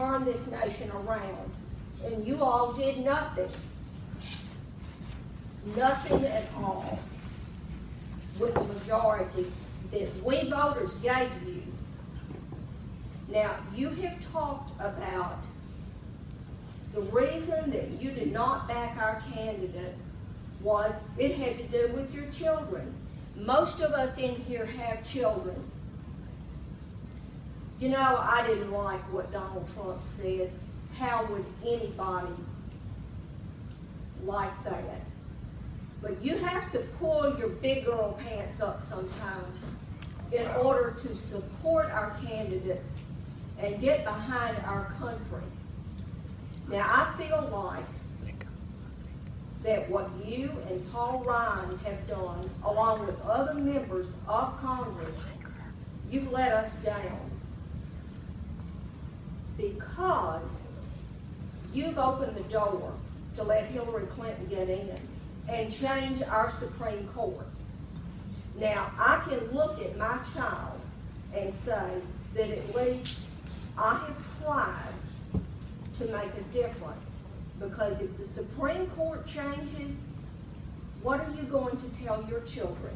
turn this nation around. And you all did nothing. Nothing at all with the majority that we voters gave you. Now, you have talked about the reason that you did not back our candidate was it had to do with your children. Most of us in here have children. You know, I didn't like what Donald Trump said. How would anybody like that? But you have to pull your big girl pants up sometimes in order to support our candidate and get behind our country. Now, I feel like that what you and Paul Ryan have done, along with other members of Congress, you've let us down. Because you've opened the door to let Hillary Clinton get in and change our Supreme Court. Now, I can look at my child and say that at least I have tried to make a difference. Because if the Supreme Court changes, what are you going to tell your children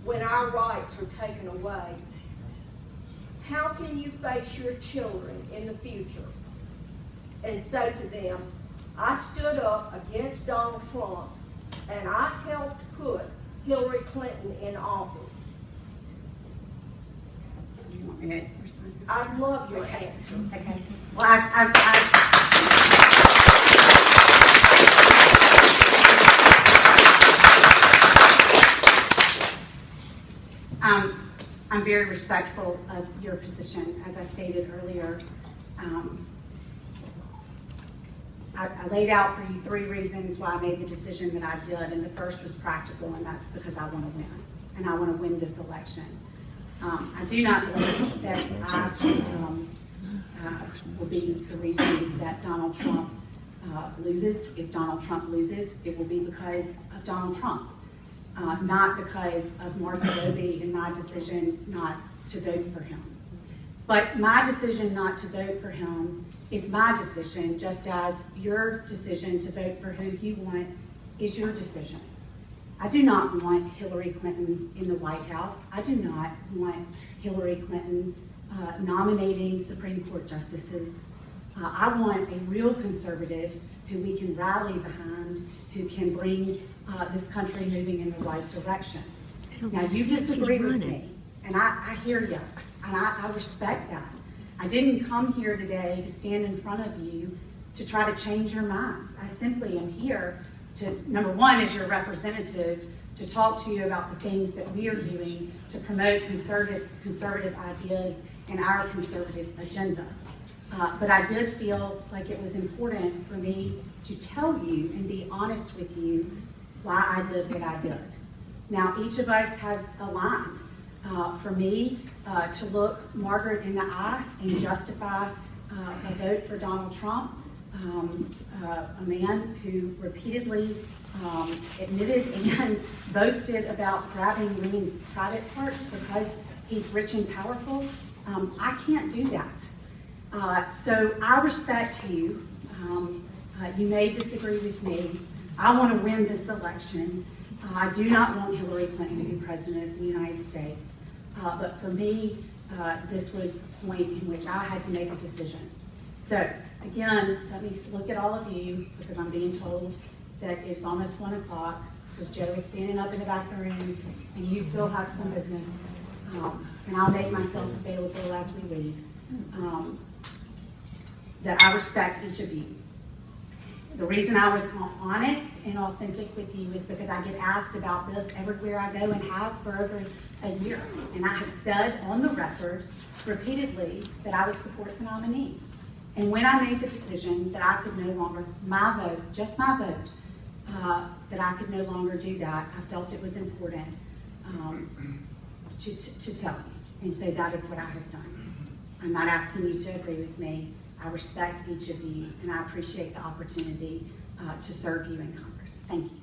when our rights are taken away? How can you face your children in the future and say to them, I stood up against Donald Trump and I helped put Hillary Clinton in office? You want me to respond? I love your answer. Okay. Well, I'm very respectful of your position. As I stated earlier, I laid out for you 3 reasons why I made the decision that I did, and the first was practical, and that's because I want to win, and I want to win this election. I do not believe that I will be the reason that Donald Trump loses. If Donald Trump loses, it will be because of Donald Trump. Not because of Martha Roby and my decision not to vote for him. But my decision not to vote for him is my decision, just as your decision to vote for who you want is your decision. I do not want Hillary Clinton in the White House. I do not want Hillary Clinton nominating Supreme Court justices. I want a real conservative who we can rally behind, who can bring this country moving in the right direction. Now, you disagree with me, and I hear you, and I respect that. I didn't come here today to stand in front of you to try to change your minds. I simply am here to, number one, as your representative, to talk to you about the things that we are doing to promote conservative ideas and our conservative agenda. But I did feel like it was important for me to tell you and be honest with you why I did what I did. Now, each of us has a line. For me, to look Margaret in the eye and justify a vote for Donald Trump, a man who repeatedly admitted and boasted about grabbing women's private parts because he's rich and powerful, I can't do that. So I respect you. You may disagree with me. I want to win this election. I do not want Hillary Clinton to be president of the United States. But for me, this was a point in which I had to make a decision. So again, let me look at all of you, because I'm being told that it's almost 1 o'clock, because Joe is standing up in the back of the room, and you still have some business. And I'll make myself available as we leave. That I respect each of you. The reason I was honest and authentic with you is because I get asked about this everywhere I go and have for over a year. And I have said on the record repeatedly that I would support the nominee. And when I made the decision that I could no longer, my vote, just my vote, that I could no longer do that, I felt it was important to tell you. And so that is what I have done. I'm not asking you to agree with me. I respect each of you, and I appreciate the opportunity to serve you in Congress. Thank you.